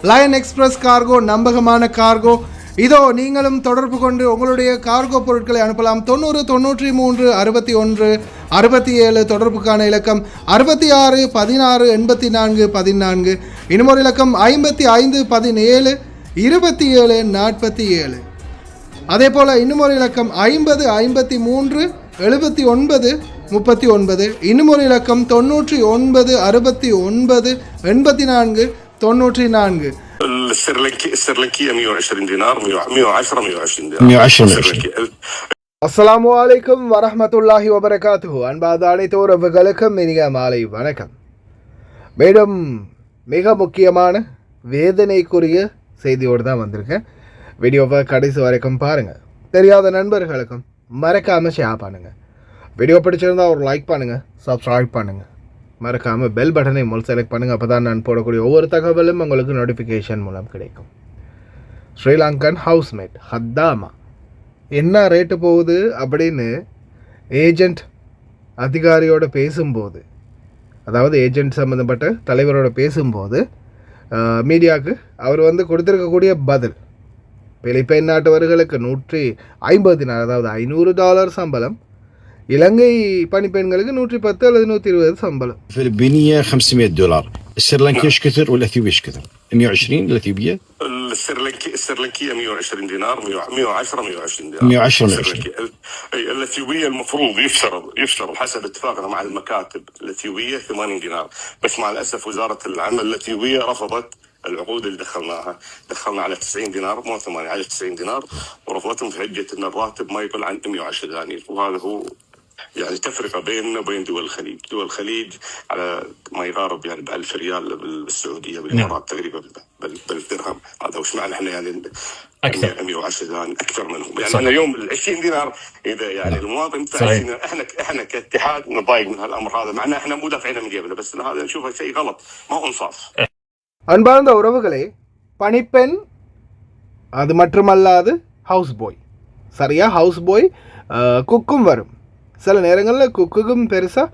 Line express cargo நம்பகமான cargo. இதோ நீங்களும் தொடர்பு கொண்டு உங்களுடைய கார்கோ பொருட்களை அனுப்பலாம். 90 93 61 67 தொடர்புக்கான இலக்கம் 66 16 84 14. இன்னொரு இலக்கம் 55 17 27 47. அதே போல் இன்னுமொரு இலக்கம் 50 53 79 39. இன்னுமொரு இலக்கம் 99 69 84 94. السرلكية 120 دينار 110 120 دينار. அஸ்ஸலாமு அலைக்கும் வரஹ்மத்துல்லாஹி வபரகாத்துஹு. அன்பாத அனைத்து உறவுகளுக்கும் இனிய மாலை வணக்கம். மேலும் மிக முக்கியமான வேதனைக்குரிய செய்தியோடு தான் வந்திருக்கேன். வீடியோவை கடைசி வரைக்கும் பாருங்கள். தெரியாத நண்பர்களுக்கும் மறக்காமல் ஷேர் பண்ணுங்கள். வீடியோ பிடிச்சிருந்தால் ஒரு லைக் பண்ணுங்கள், சப்ஸ்கிரைப் பண்ணுங்கள், மறக்காமல் பெல் பட்டனை செலக்ட் பண்ணுங்கள். அப்போ தான் நான் போடக்கூடிய ஒவ்வொரு தகவலும் உங்களுக்கு நோட்டிஃபிகேஷன் மூலம் கிடைக்கும். ஸ்ரீலங்கன் ஹவுஸ்மேட் ஹத்தாமா என்ன ரேட்டு போகுது அப்படின்னு ஏஜெண்ட் அதிகாரியோடு பேசும்போது, அதாவது ஏஜெண்ட் சம்மந்தப்பட்ட தலைவரோடு பேசும்போது மீடியாவுக்கு அவர் கொடுத்துருக்கக்கூடிய பதில், பிலிப்பைன் நாட்டவர்களுக்கு 150 தினார், அதாவது $500 சம்பளம், இலங்கை பணிப்பெண்களுக்கு 110 அல்லது 120 சம்பளம். فلبينية $500. السريلانكي ايش كثر والاثيوبي ايش كثر؟ 120 الاثيوبيه؟ السرلكية 120 دينار 110 120 دينار. 110 الاثيوبيه المفروض يفترض حسب اتفاقنا مع المكاتب الاثيوبيه 80 دينار، بس مع الاسف وزاره العمل الاثيوبيه رفضت العقود اللي دخلنا على 90 دينار مو 80، على 90 دينار، ورفضتهم في حجه ان الراتب ما يقل عن 110 دنانير. وهذا هو يعني تفرقة بيننا وبين دول الخليج. دول الخليج على ما يقارب يعني ب1000 ريال بالسعودية بالإمارات تقريبا بالدرهم. هذا وش معنى احنا يعني أكثر 110 دنانير أكثر منهم. يعني أنا اليوم 20 دينار إذا يعني المواطن تاعنا احنا كاتحاد نضايق من هالأمر هذا، مع احنا مو دافعينه من جيبنا، بس هذا نشوفه شيء غلط، ما هو إنصاف. அன்பார்ந்த உறவுகளே, பணிப்பெண் அது மட்டுமல்லாது ஹவுஸ் பாய், சரியா? ஹவுஸ் பாய் குக்கும் வரும். சில நேரங்களில் குக்குக்கும் பெருசாக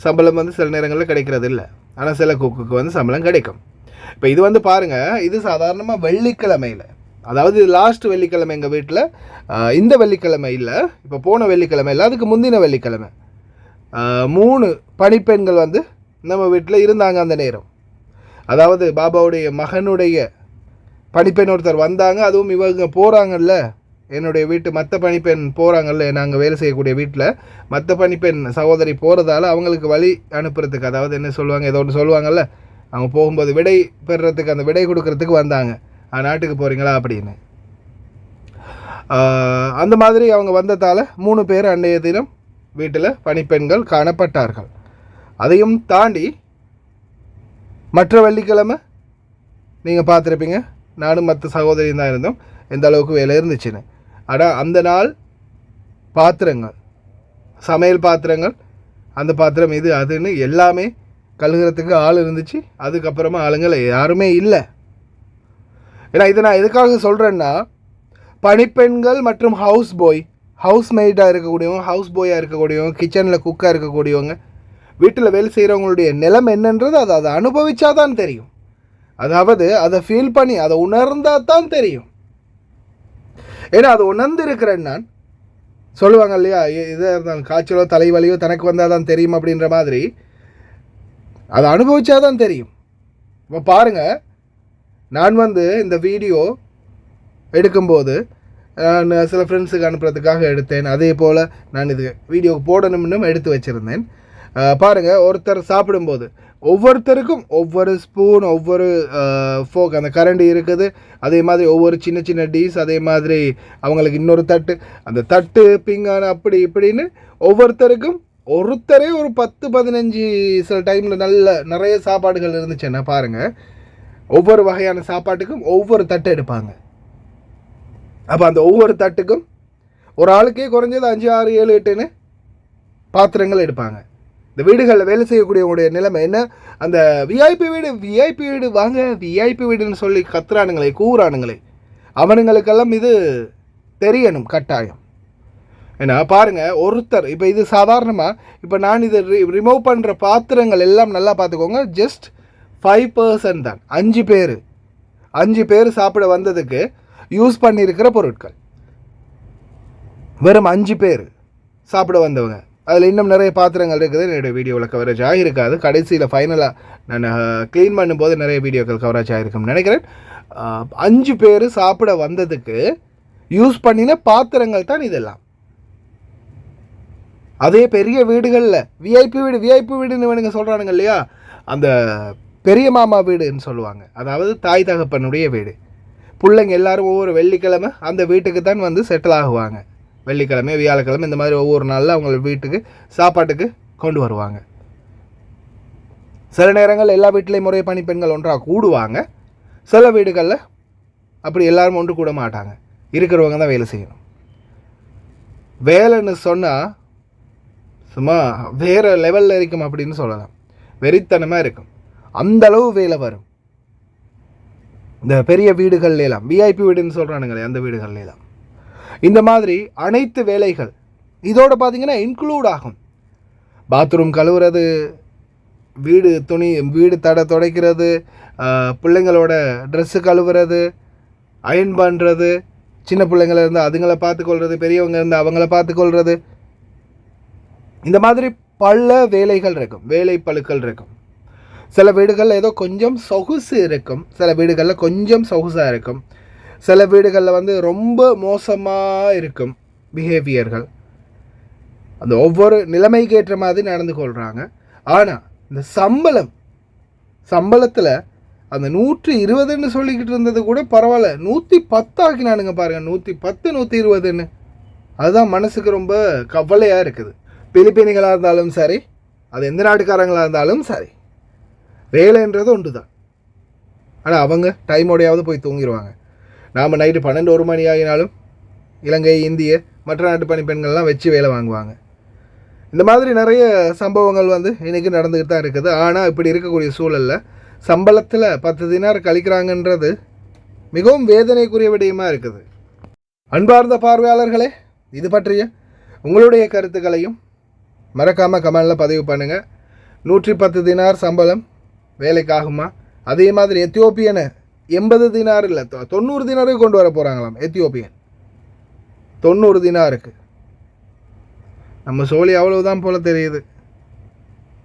சம்பளம் சில நேரங்களில் கிடைக்கிறது இல்லை, ஆனால் சில குக்குக்கு சம்பளம் கிடைக்கும். இப்போ இது பாருங்கள், இது சாதாரணமாக வெள்ளிக்கிழமையில், அதாவது லாஸ்ட் வெள்ளிக்கிழமை எங்கள் வீட்டில், இந்த வெள்ளிக்கிழமை இல்லை, இப்போ போன வெள்ளிக்கிழமை இல்லை, அதுக்கு முந்தின வெள்ளிக்கிழமை 3 பணிப்பெண்கள் நம்ம வீட்டில் இருந்தாங்க அந்த நேரம். அதாவது பாபாவுடைய மகனுடைய பணிப்பெண் ஒருத்தர் வந்தாங்க. அதுவும் இவங்க போகிறாங்கல்ல, என்னுடைய வீட்டு மற்ற பணிப்பெண் போகிறாங்கல்ல, நாங்கள் வேலை செய்யக்கூடிய வீட்டில் மற்ற பணிப்பெண் சகோதரி போகிறதால அவங்களுக்கு வழி அனுப்புறதுக்கு, அதாவது என்ன சொல்லுவாங்க, ஏதோ ஒன்று சொல்லுவாங்கள்ல, அவங்க போகும்போது விடை பெறுறதுக்கு, அந்த விடை கொடுக்கறதுக்கு வந்தாங்க, நாட்டுக்கு போகிறீங்களா அப்படின்னு. அந்த மாதிரி அவங்க வந்ததால் 3 பேர் அன்றைய தினம் வீட்டில் பணிப்பெண்கள் காணப்பட்டார்கள். அதையும் தாண்டி மற்ற வெள்ளிக்கிழமை நீங்கள் பார்த்துருப்பீங்க, நானும் மற்ற சகோதரியும் தான் இருந்தோம், எந்த அளவுக்கு வேலை இருந்துச்சுன்னு. ஆனால் அந்த நாள் பாத்திரங்கள், சமையல் பாத்திரங்கள், அந்த பாத்திரம் இது அதுன்னு எல்லாமே கழுகுறதுக்கு ஆள் இருந்துச்சு. அதுக்கப்புறமா ஆளுங்கள் யாருமே இல்லை. ஏன்னா இதை நான் எதுக்காக சொல்கிறேன்னா, பணிப்பெண்கள் மற்றும் ஹவுஸ் பாய், ஹவுஸ் மெய்டாக இருக்கக்கூடியவங்க, ஹவுஸ் பாயாக இருக்கக்கூடியவங்க, கிச்சனில் குக்காக இருக்கக்கூடியவங்க, வீட்டில் வேலை செய்கிறவங்களுடைய நிலைமை என்னன்றது அதை அனுபவிச்சாதான் தெரியும். அதாவது அதை ஃபீல் பண்ணி அதை உணர்ந்தால் தான் தெரியும். ஏன்னா அதை உணர்ந்து இருக்கிறேன் நான். சொல்லுவாங்க இல்லையா, இதாக இருந்தாலும் காய்ச்சலோ தலைவலியோ தனக்கு வந்தால் தான் தெரியும் அப்படின்ற மாதிரி, அதை அனுபவிச்சாதான் தெரியும். இப்போ பாருங்கள், நான் இந்த வீடியோ எடுக்கும்போது நான் சில ஃப்ரெண்ட்ஸுக்கு அனுப்புறதுக்காக எடுத்தேன். அதே போல் நான் இது வீடியோ போடணும்னு எடுத்து வச்சுருந்தேன். பாருங்கள், ஒருத்தர் சாப்பிடும்போது ஒவ்வொருத்தருக்கும் ஒவ்வொரு ஸ்பூன், ஒவ்வொரு ஃபோக், அந்த கரண்டி இருக்குது. அதே மாதிரி ஒவ்வொரு சின்ன சின்ன டீஸ், அதே மாதிரி அவங்களுக்கு இன்னொரு தட்டு, அந்த தட்டு பிங்கான அப்படி இப்படின்னு ஒவ்வொருத்தருக்கும் ஒருத்தரே ஒரு 10-15 சில டைமில் நிறைய சாப்பாடுகள் இருந்துச்சுன்னா பாருங்கள், ஒவ்வொரு வகையான சாப்பாட்டுக்கும் ஒவ்வொரு தட்டு எடுப்பாங்க. அப்போ அந்த ஒவ்வொரு தட்டுக்கும் ஒரு ஆளுக்கே குறைஞ்சது 5 6 7 8ன்னு பாத்திரங்கள் எடுப்பாங்க. இந்த வீடுகளில் வேலை செய்யக்கூடியவங்களுடைய நிலைமை என்ன, அந்த விஐபி வீடு வாங்க, விஐபி வீடுன்னு சொல்லி கத்துறானுங்களே, கூறானுங்களே, அவனுங்களுக்கெல்லாம் இது தெரியணும் கட்டாயம். ஏன்னா பாருங்கள், ஒருத்தர் இப்போ இது சாதாரணமாக, இப்போ நான் இதை ரிமூவ் பண்ணுற பாத்திரங்கள் எல்லாம் நல்லா பார்த்துக்கோங்க, ஜஸ்ட் 5% தான், 5 பேர். 5 பேர் சாப்பிட வந்ததுக்கு யூஸ் பண்ணியிருக்கிற பொருட்கள். வெறும் 5 பேர் சாப்பிட வந்தவங்க. அதில் இன்னும் நிறைய பாத்திரங்கள் இருக்குது. என்னுடைய வீடியோவில் கவரேஜ் ஆகியிருக்காது. கடைசியில் ஃபைனலாக நான் க்ளீன் பண்ணும்போது நிறைய வீடியோக்கள் கவரேஜ் ஆகிருக்கும்னு நினைக்கிறேன். 5 பேர் சாப்பிட வந்ததுக்கு யூஸ் பண்ணின பாத்திரங்கள் தான் இதெல்லாம். அதே பெரிய வீடுகளில் விஐபி வீடுன்னு வேணுங்க சொல்கிறானுங்க இல்லையா, அந்த பெரிய மாமா வீடுன்னு சொல்லுவாங்க. அதாவது தாய் தகப்பனுடைய வீடு. பிள்ளைங்க எல்லோரும் ஒவ்வொரு வெள்ளிக்கிழமை அந்த வீட்டுக்கு தான் வந்து செட்டில் ஆகுவாங்க. வெள்ளிக்கிழமை வியாழக்கிழமை இந்த மாதிரி ஒவ்வொரு நாளில் அவங்க வீட்டுக்கு சாப்பாட்டுக்கு கொண்டு வருவாங்க. சில நேரங்கள் எல்லா வீட்டிலையும் முறை பணிப்பெண்கள் ஒன்றாக கூடுவாங்க. சில வீடுகளில் அப்படி எல்லாரும் ஒன்று கூட மாட்டாங்க. இருக்கிறவங்க தான் வேலை செய்யணும். வேலைன்னு சொன்னால் சும்மா வேறு லெவலில் இருக்கும் அப்படின்னு சொல்லலாம். வெறித்தனமாக இருக்கும். அந்தளவு வேலை வரும் இந்த பெரிய வீடுகள்லாம். விஐபி வீடுன்னு சொல்கிறானுங்களே அந்த வீடுகள்லாம். இந்த மாதிரி அனைத்து வேலைகள் இதோடு பார்த்திங்கன்னா இன்க்ளூட் ஆகும். பாத்ரூம் கழுவுறது, வீடு துடைக்கிறது, பிள்ளைங்களோட ட்ரெஸ்ஸு கழுவுறது, அயன் பண்ணுறது, சின்ன பிள்ளைங்கள இருந்து அதுங்களை பார்த்துக்கொள்வது, பெரியவங்க இருந்து அவங்கள பார்த்துக்கொள்வது, இந்த மாதிரி பல வேலைகள் இருக்கும், வேலை பழுக்கள் இருக்கும். சில வீடுகளில் ஏதோ கொஞ்சம் சொகுசு இருக்கும், சில வீடுகளில் கொஞ்சம் சொகுசாக இருக்கும், சில வீடுகளில் வந்து ரொம்ப மோசமாக இருக்கும் பிஹேவியர்கள். அந்த ஒவ்வொரு நிலைமைக்கு ஏற்ற மாதிரி நடந்து கொள்கிறாங்க. ஆனால் இந்த சம்பளத்தில் அந்த 120ன்னு சொல்லிக்கிட்டு இருந்தது கூட பரவாயில்ல, 110 ஆக்கினானுங்க பாருங்கள். 110 120ன்னு. அதுதான் மனசுக்கு ரொம்ப கவலையாக இருக்குது. பிலிப்பீனிகளாக இருந்தாலும் சரி, அது எந்த நாட்டுக்காரங்களாக இருந்தாலும் சரி, வேலைன்றது ஒன்று தான். ஆனால் அவங்க டைமோடையாவது போய் தூங்கிடுவாங்க. நாம் நைட்டு 12-1 மணி ஆகினாலும் இலங்கை, இந்திய, மற்ற நாட்டு பணிப்பெண்கள்லாம் வச்சு வேலை வாங்குவாங்க. இந்த மாதிரி நிறைய சம்பவங்கள் வந்து இன்றைக்கி நடந்துக்கிட்டு தான் இருக்குது. ஆனால் இப்படி இருக்கக்கூடிய சூழலில் சம்பளத்தில் 10 தினார் கழிக்கிறாங்கன்றது மிகவும் வேதனைக்குரிய விடயமாக இருக்குது. அன்பார்ந்த பார்வையாளர்களே, இது பற்றிய உங்களுடைய கருத்துக்களையும் மறக்காமல் கமெண்டில் பதிவு பண்ணுங்கள். 110 தினார் சம்பளம் வேலைக்காகுமா? அதே மாதிரி எத்தியோப்பியனை 80 தினார் இல்லை 90 தினாருக்கு கொண்டு வர போகிறாங்களாம். எத்தியோப்பியன் 90 தினாருக்கு. நம்ம சோழி அவ்வளவுதான் போல் தெரியுது.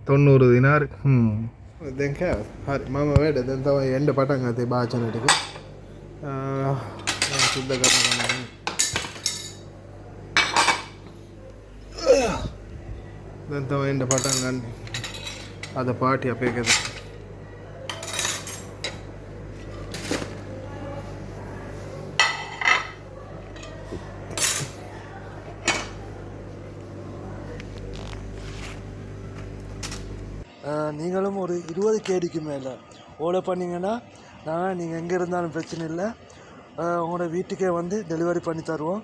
90 தினார். දැන් කෑව. හරි මම වැඩ දැන් තමයි එන්න පටන් ගත්තේ භාජන ටික. සුද්ධ කරනවා. දැන් තමයි එන්න පටන් ගන්න. අද පාටි අපේ ගෙදර. நீங்களும் ஒரு 20 கேடிக்கு மேலே ஓர்டர் பண்ணிங்கன்னா நீங்கள் எங்கே இருந்தாலும் பிரச்சனை இல்லை, உங்களோட வீட்டுக்கே வந்து டெலிவரி பண்ணி தருவோம்.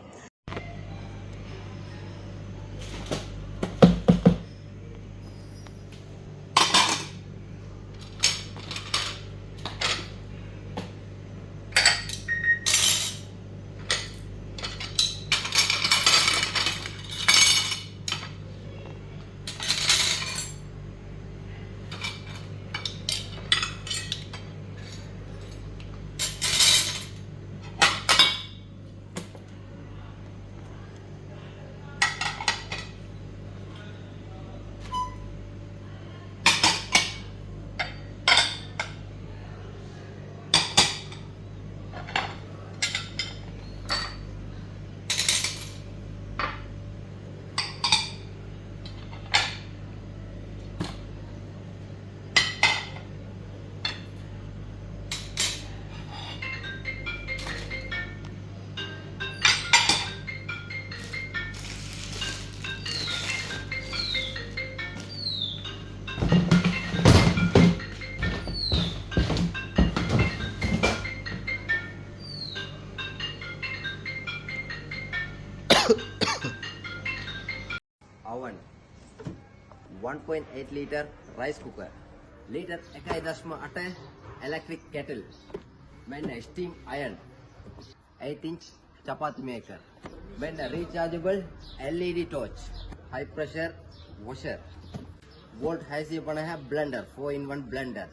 oven 1.8 liter rice cooker liter 1.8 electric kettle then a steam iron 8-inch chapati maker then a rechargeable LED torch high pressure washer volt haisi bana hai blender 4-in-1 blender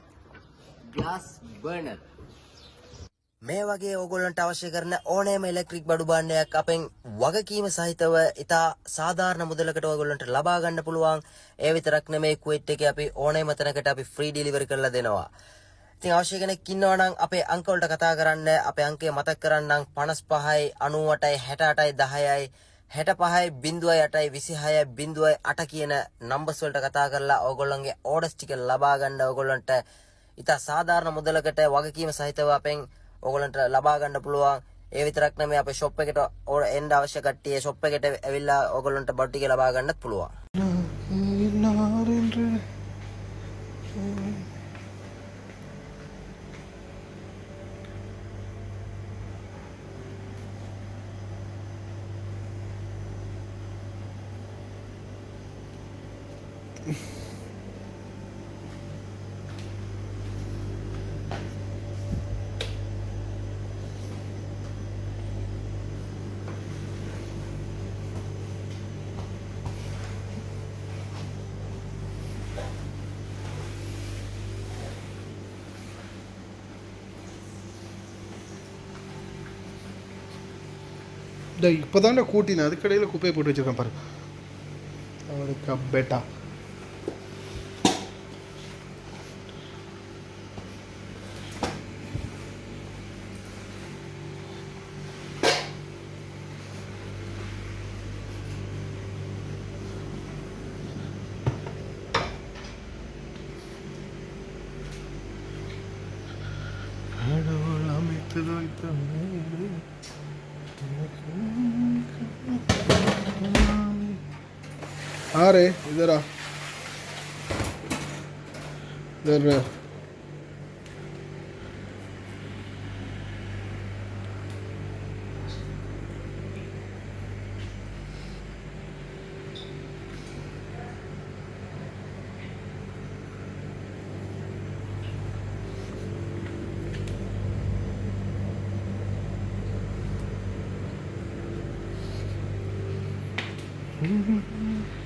glass burner මේ වගේ ඕගොල්ලන්ට අවශ්‍ය කරන ඕනෑම electric බඩු භාණ්ඩයක් අපෙන් වගකීම සහිතව ඉතා සාධාරණ මුදලකට ඕගොල්ලන්ට ලබා ගන්න පුළුවන්. ඒ විතරක් නෙමෙයි කුවේට් එකේ අපි ඕනෑම තැනකට අපි ෆ්‍රී ඩෙලිවරි කරලා දෙනවා. ඉතින් අවශ්‍ය කෙනෙක් ඉන්නවා නම් අපේ අංක වලට කතා කරන්න. අපේ අංකය මතක් කරන්නම් 55යි 98යි 68යි 10යි 65යි 08යි 26යි 08 කියන නම්බර්ස් වලට කතා කරලා ඕගොල්ලන්ගේ ඕඩර්ස් ටික ලබා ගන්න ඕගොල්ලන්ට ඉතා සාධාරණ මුදලකට වගකීම සහිතව අපෙන් ඕගොල්ලන්ට ලබා ගන්න පුළුවන්. ඒ විතරක් නෙමෙයි අපේ ෂොප් එකට එන්න අවශ්‍ය කට්ටිය ෂොප් එකට ඇවිල්ලා ඕගොල්ලන්ට බඩු ටික ලබා ගන්නත් පුළුවන්. இப்போ தானே கூட்டினேன், அதுக்கடையில் குப்பையை போட்டு வச்சுருக்கேன் பாரு. அவளுக்கு பேட்டா அமைத்ததோ अरे इधर आ, इधर Mm-hmm.